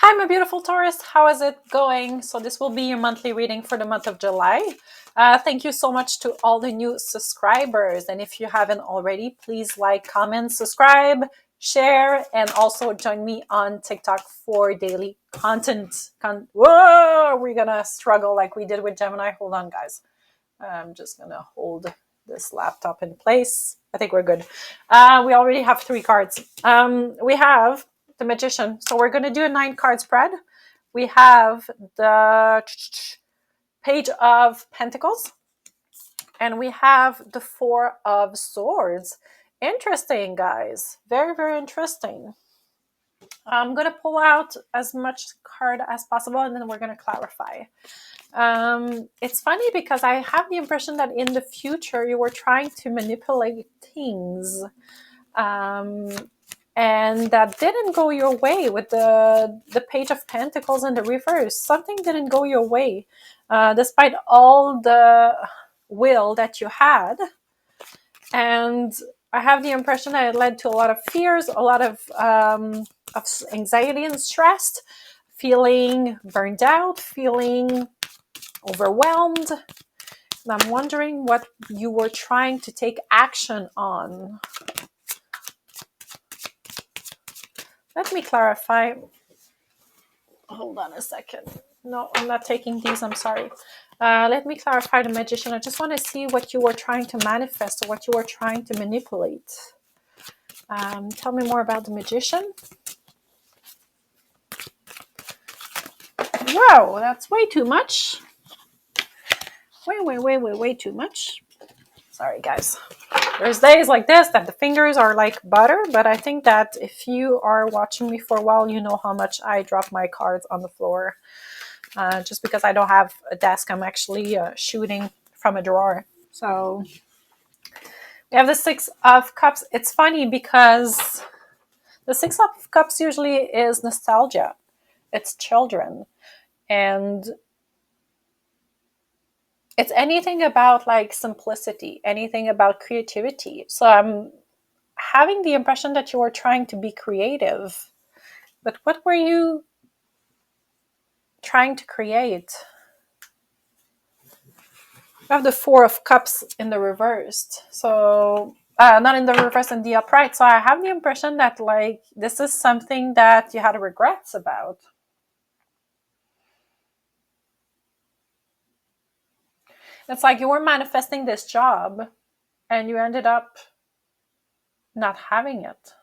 Hi, my beautiful Taurus. How is it going? So this will be your monthly reading for the month of July. Thank you so much to all the new subscribers. And if you haven't already, please like, comment, subscribe, share, and also join me on TikTok for daily content. Whoa, we're gonna struggle like we did with Gemini. Hold on, guys. I'm just gonna hold this laptop in place. I think we're good. We already have 3 cards. We have the Magician. So we're going to do a 9-card spread. We have the Page of Pentacles. And we have the 4 of Swords. Interesting, guys. Very, very interesting. I'm going to pull out as much card as possible, and then we're going to clarify. It's funny because I have the impression that in the future you were trying to manipulate things. And that didn't go your way with the Page of Pentacles in the reverse. Something didn't go your way, despite all the will that you had. And I have the impression that it led to a lot of fears, a lot of anxiety and stress, feeling burned out, feeling overwhelmed. And I'm wondering what you were trying to take action on. Let me clarify. Hold on a second. No, I'm not taking these. I'm sorry. Let me clarify the Magician. I just want to see what you were trying to manifest or what you were trying to manipulate. Tell me more about the Magician. Whoa, that's way too much. Way too much. Sorry, guys. There's days like this that the fingers are like butter, but I think that if you are watching me for a while, you know how much I drop my cards on the floor. Just because I don't have a desk, I'm actually shooting from a drawer. So we have the 6 of Cups. It's funny because the 6 of Cups usually is nostalgia. It's children. And it's anything about like simplicity, anything about creativity. So I'm having the impression that you were trying to be creative. But what were you trying to create? We have the 4 of Cups in the reversed. So not in the reverse, in the upright. So I have the impression that like this is something that you had regrets about. It's like you were manifesting this job and you ended up not having it.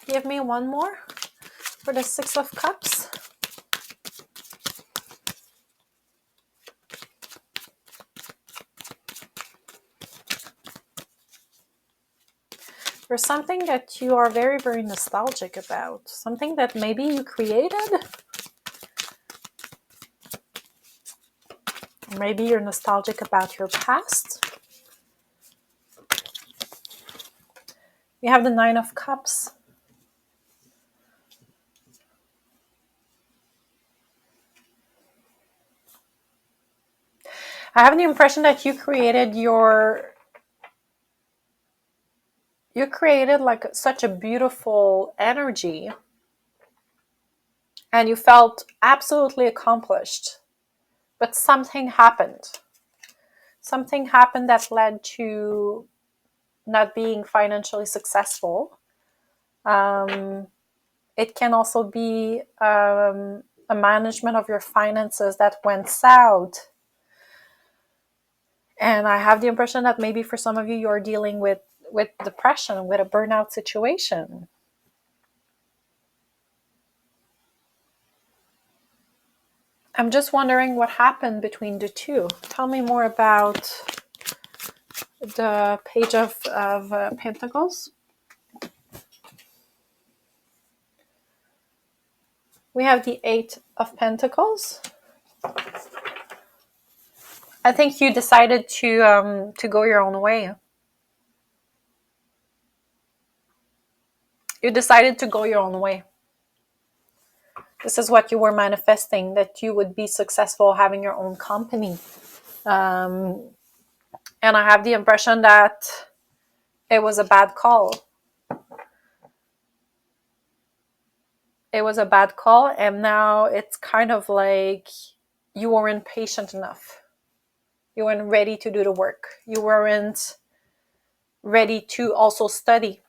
Give me one more for the 6 of Cups. There's something that you are very, very nostalgic about. Something that maybe you created. Maybe you're nostalgic about your past. We have the 9 of Cups. I have the impression that you created like such a beautiful energy and you felt absolutely accomplished. But something happened. Something happened that led to not being financially successful. It can also be a management of your finances that went south. And I have the impression that maybe for some of you, you're dealing with depression, with a burnout situation. I'm just wondering what happened between the two. Tell me more about the Page of Pentacles. We have the 8 of Pentacles. I think you decided to go your own way. You decided to go your own way. This is what you were manifesting, that you would be successful having your own company. And I have the impression that it was a bad call. It was a bad call, and now it's kind of like you weren't patient enough. You weren't ready to do the work. You weren't ready to also study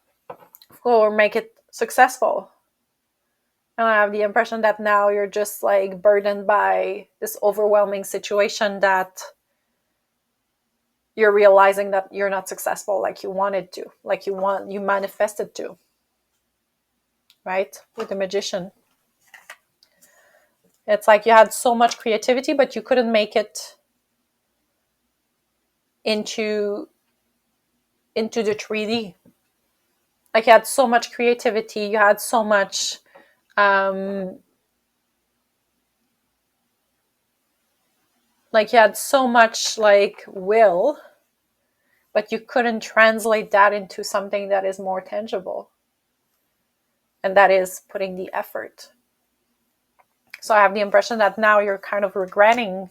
or make it successful. And I have the impression that now you're just like burdened by this overwhelming situation, that you're realizing that you're not successful like you wanted to, like you manifested to, right? With the Magician. It's like you had so much creativity, but you couldn't make it into the 3D. Like you had so much creativity, you had so much like will, but you couldn't translate that into something that is more tangible, and that is putting the effort. So I have the impression that now you're kind of regretting,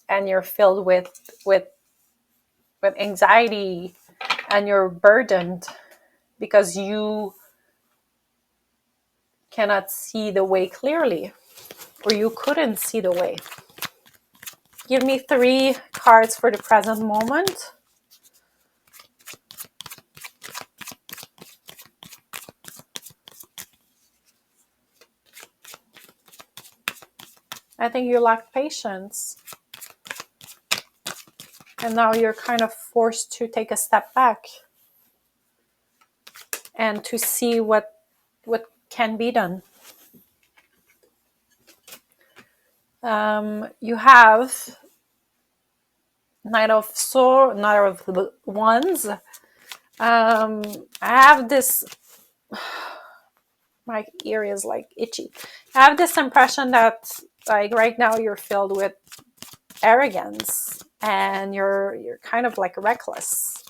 and you're filled with anxiety, and you're burdened because you cannot see the way clearly, or you couldn't see the way. Give me 3 cards for the present moment. I think you lacked patience. And now you're kind of forced to take a step back and to see what can be done. You have Knight of Wands. I have this. My ear is like itchy. I have this impression that like right now you're filled with arrogance, and you're kind of like reckless.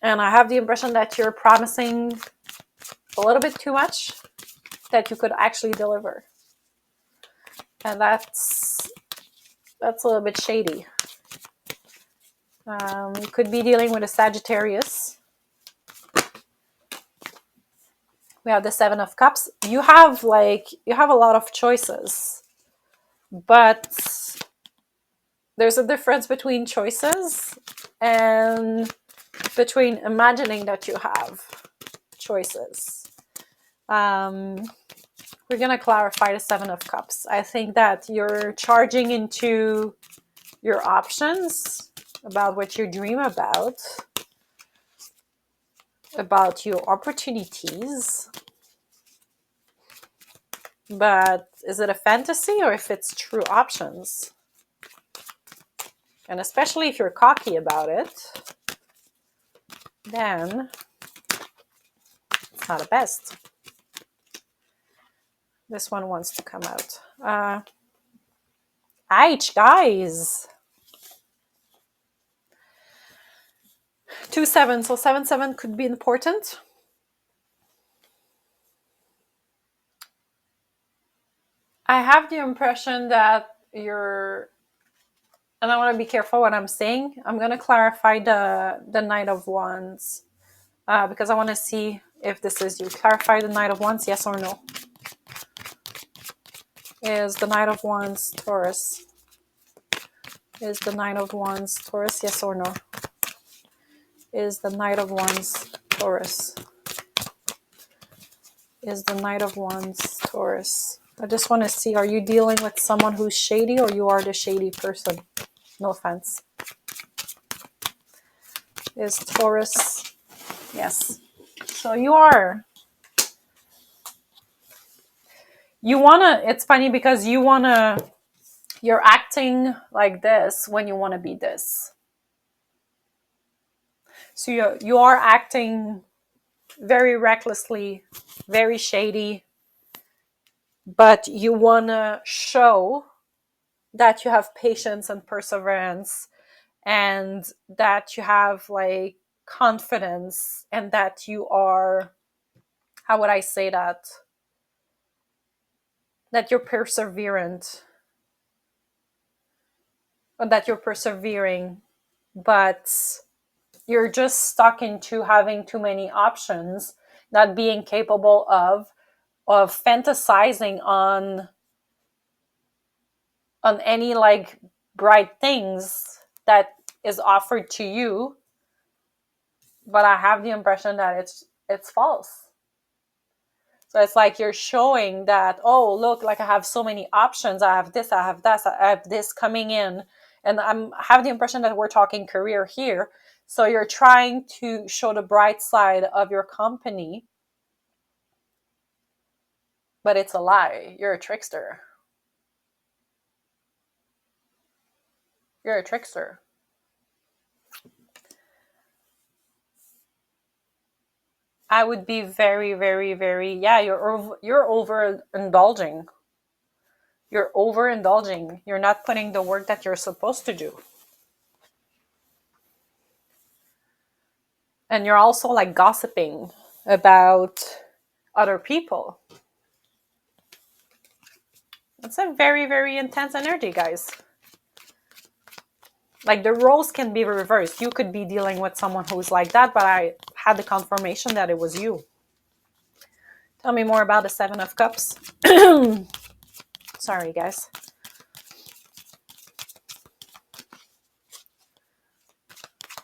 And I have the impression that you're promising a little bit too much that you could actually deliver. And that's a little bit shady. You could be dealing with a Sagittarius. We have the 7 of Cups. You have a lot of choices, but there's a difference between choices and between imagining that you have choices. We're going to clarify the 7 of Cups. I think that you're charging into your options about what you dream about your opportunities. But is it a fantasy or if it's true options? And especially if you're cocky about it, then it's not the best. This one wants to come out. Ouch, guys. 2-7, so 7-7 could be important. I have the impression that you're, and I want to be careful what I'm saying. I'm going to clarify the Knight of Wands because I want to see if this is you. Clarify the Knight of Wands, yes or no. Is the Knight of Wands Taurus? Is the Knight of Wands Taurus, yes or no? Is the Knight of Wands Taurus? Is the Knight of Wands Taurus? I just want to see, are you dealing with someone who's shady or you are the shady person? No offense. Is Taurus? Yes. So you are. You want to, it's funny because you're acting like this when you want to be this. So you are acting very recklessly, very shady, but you want to show that you have patience and perseverance, and that you have like confidence, and that you are, how would I say that? That you're perseverant, or that you're persevering, but you're just stuck into having too many options, not being capable of fantasizing on any like bright things that is offered to you. But I have the impression that it's false. So it's like you're showing that, oh, look, like I have so many options. I have this, I have that, I have this coming in. And I have the impression that we're talking career here. So you're trying to show the bright side of your company, but it's a lie. You're a trickster. You're a trickster. I would be very, very, very, yeah, you're overindulging. You're overindulging. You're not putting the work that you're supposed to do. And you're also like gossiping about other people. It's a very, very intense energy, guys. Like the roles can be reversed. You could be dealing with someone who's like that, but I had the confirmation that it was you. Tell me more about the Seven of Cups. Sorry, guys.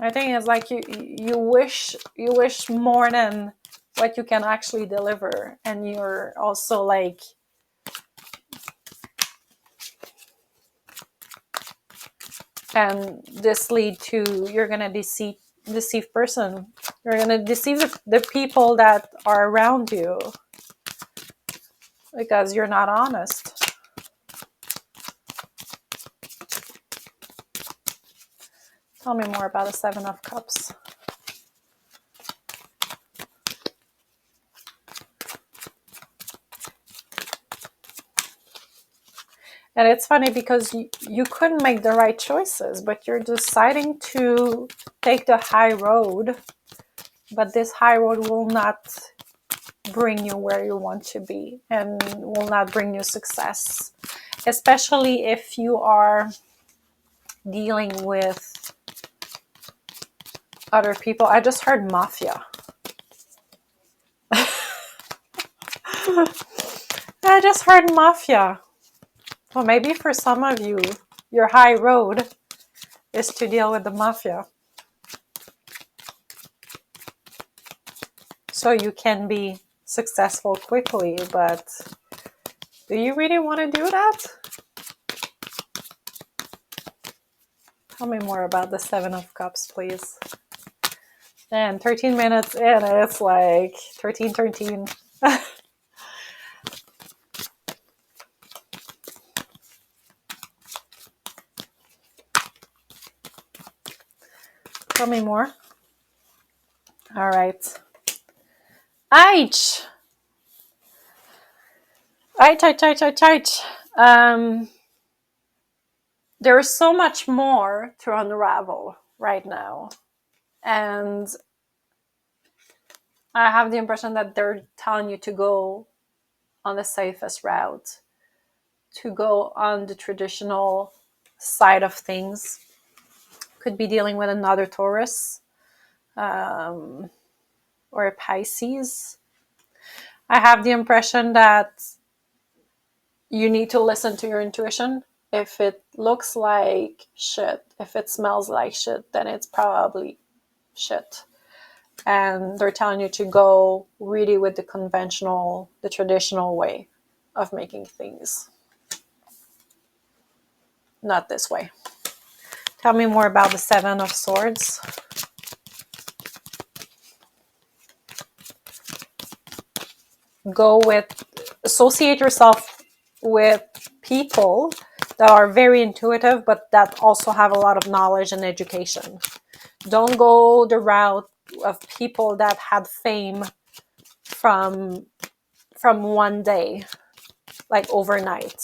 I think it's like you wish more than what you can actually deliver, and you're also like, and this lead to, you're gonna deceive person. You're gonna deceive the people that are around you because you're not honest. Tell me more about the Seven of Cups. And it's funny because you couldn't make the right choices, but you're deciding to take the high road. But this high road will not bring you where you want to be and will not bring you success. Especially if you are dealing with other people. I just heard mafia. I just heard mafia. Well, maybe for some of you, your high road is to deal with the mafia. So you can be successful quickly, but do you really want to do that? Tell me more about the Seven of Cups, please. And 13 minutes in, it's like 13. Tell me more. All right. Aich. There is so much more to unravel right now. And I have the impression that they're telling you to go on the safest route, to go on the traditional side of things. Could be dealing with another Taurus or a Pisces. I have the impression that you need to listen to your intuition. If it looks like shit, if it smells like shit, then it's probably shit. And they're telling you to go really with the traditional way of making things. Not this way. Tell me more about the Seven of Swords. Associate yourself with people that are very intuitive, but that also have a lot of knowledge and education. Don't go the route of people that had fame from one day, like overnight.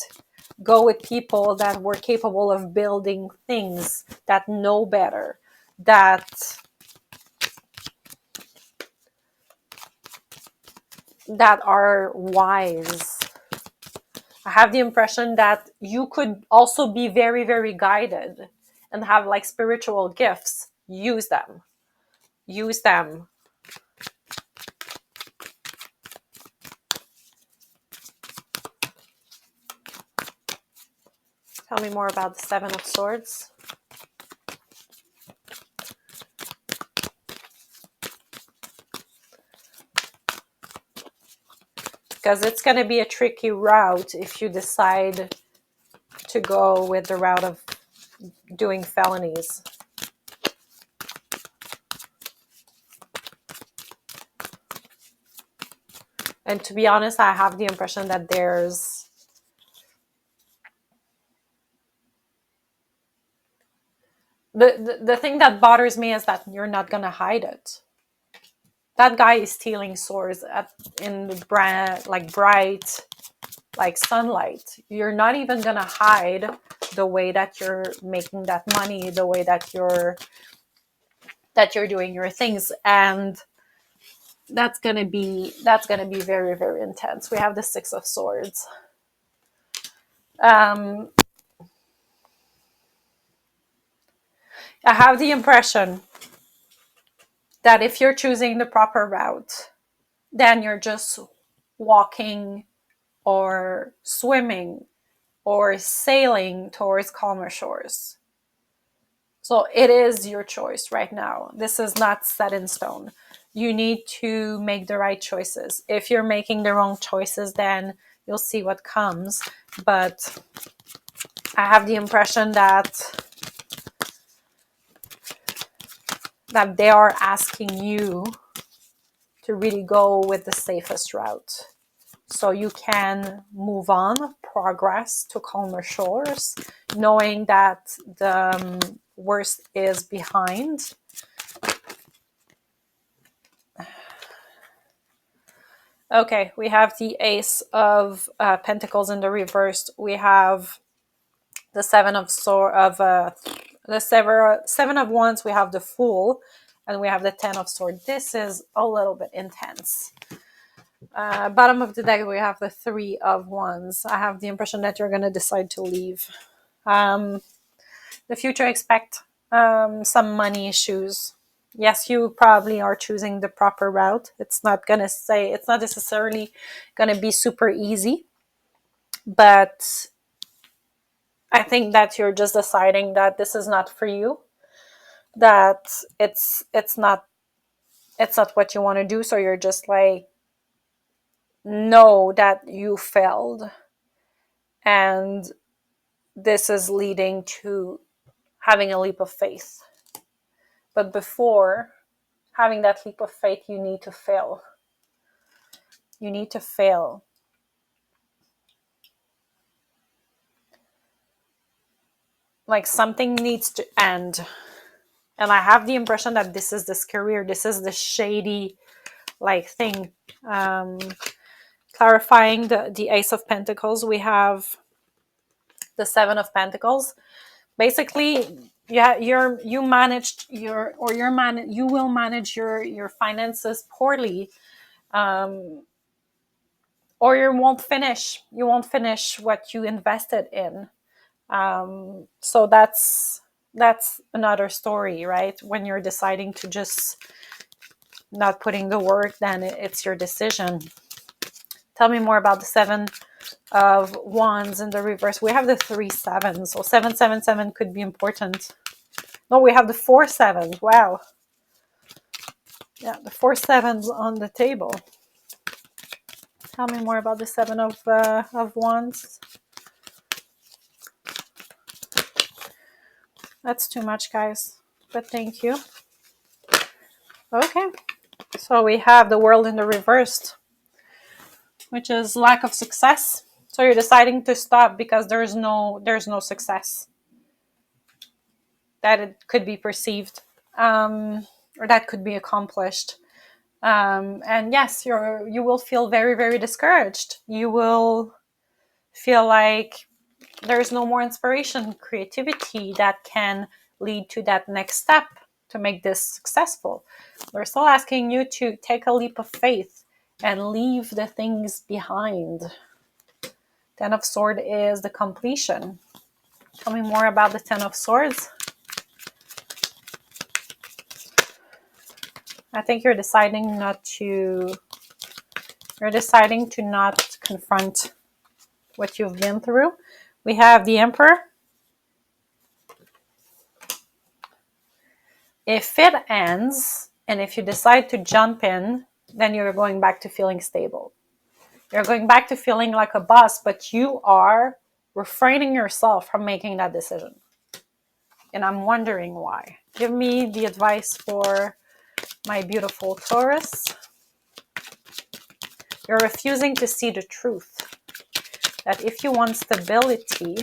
Go with people that were capable of building things, that know better, that that are wise. I have the impression that you could also be very, very guided and have like spiritual gifts. Use them. Use them. Tell me more about the Seven of Swords. Because it's going to be a tricky route if you decide to go with the route of doing felonies. And to be honest, I have the impression that there's the thing that bothers me is that you're not gonna hide it. That guy is stealing swords in the bright like sunlight. You're not even gonna hide the way that you're making that money, the way that you're doing your things, and that's gonna be very, very intense. We have the Six of Swords. I have the impression that if you're choosing the proper route, then you're just walking or swimming or sailing towards calmer shores. So it is your choice right now. This is not set in stone. You need to make the right choices. If you're making the wrong choices, then you'll see what comes. But I have the impression that they are asking you to really go with the safest route, so you can move on, progress to calmer shores, knowing that the worst is behind. Okay, we have the Ace of Pentacles in the reverse. We have the Seven of Seven of Wands. We have the Fool, and we have the Ten of Swords. This is a little bit intense. Bottom of the deck, we have the Three of Wands. I have the impression that you're going to decide to leave. The future, expect some money issues. Yes, you probably are choosing the proper route. It's not necessarily going to be super easy, but I think that you're just deciding that this is not for you, that it's not what you want to do. So you're just like, know that you failed, and this is leading to having a leap of faith. But before having that leap of faith, you need to fail. You need to fail. Like, something needs to end. And I have the impression that this is this career, this is the shady like thing. Clarifying the Ace of Pentacles, we have the Seven of Pentacles. Basically, yeah, you will manage your finances poorly, or you won't finish what you invested in. So that's another story, right? When you're deciding to just not putting the work, then it's your decision. Tell me more about the Seven of Wands in the reverse. We have the 3 sevens, so 777 could be important. No, we have the 4 sevens. Wow. Yeah, the 4 sevens on the table. Tell me more about the Seven of Wands. That's too much, guys, but thank you. Okay, so we have the World in the reversed, which is lack of success. So you're deciding to stop because there's no success that it could be perceived, or that could be accomplished. And yes, you will feel very, very discouraged. You will feel like there's no more inspiration, creativity that can lead to that next step to make this successful. We're still asking you to take a leap of faith and leave the things behind. Ten of Swords is the completion. Tell me more about the Ten of Swords. I think you're deciding to not confront what you've been through. We have the Emperor. If it ends, and if you decide to jump in, then you're going back to feeling stable. You're going back to feeling like a boss, but you are refraining yourself from making that decision. And I'm wondering why. Give me the advice for my beautiful Taurus. You're refusing to see the truth. That if you want stability,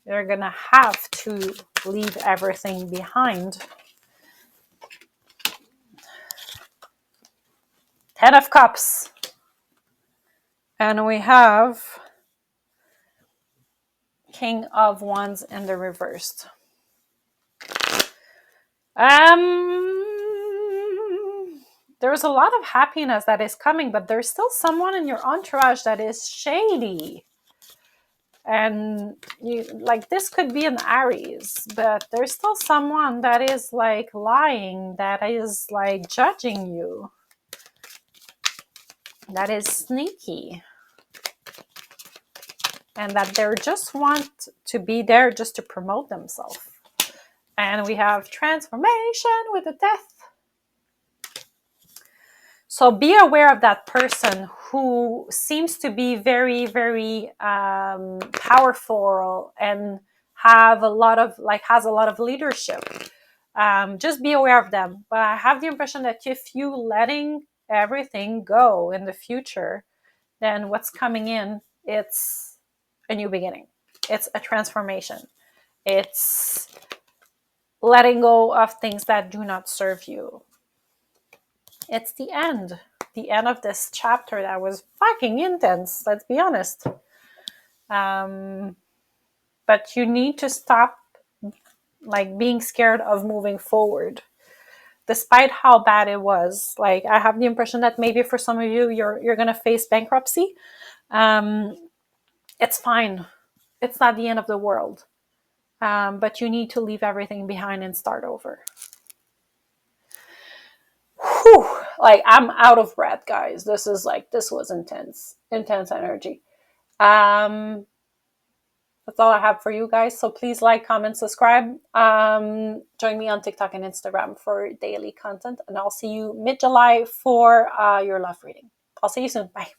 you're going to have to leave everything behind. Ten of Cups. And we have King of Wands in the reversed. There's a lot of happiness that is coming, but there's still someone in your entourage that is shady. And you like, this could be an Aries, but there's still someone that is like lying, that is like judging you, that is sneaky, and that they just want to be there just to promote themselves. And we have transformation with the Death. So be aware of that person who seems to be very, very powerful and has a lot of leadership. Just be aware of them. But I have the impression that if you letting everything go in the future, then what's coming in, it's a new beginning. It's a transformation. It's letting go of things that do not serve you. It's the end of this chapter that was fucking intense, let's be honest. But you need to stop like being scared of moving forward, despite how bad it was. Like, I have the impression that maybe for some of you, you're gonna face bankruptcy. It's fine. It's not the end of the world. But you need to leave everything behind and start over. Whew, like, I'm out of breath, guys. This was intense energy. That's all I have for you guys. So please like, comment, subscribe. Join me on TikTok and Instagram for daily content. And I'll see you mid-July for your love reading. I'll see you soon. Bye.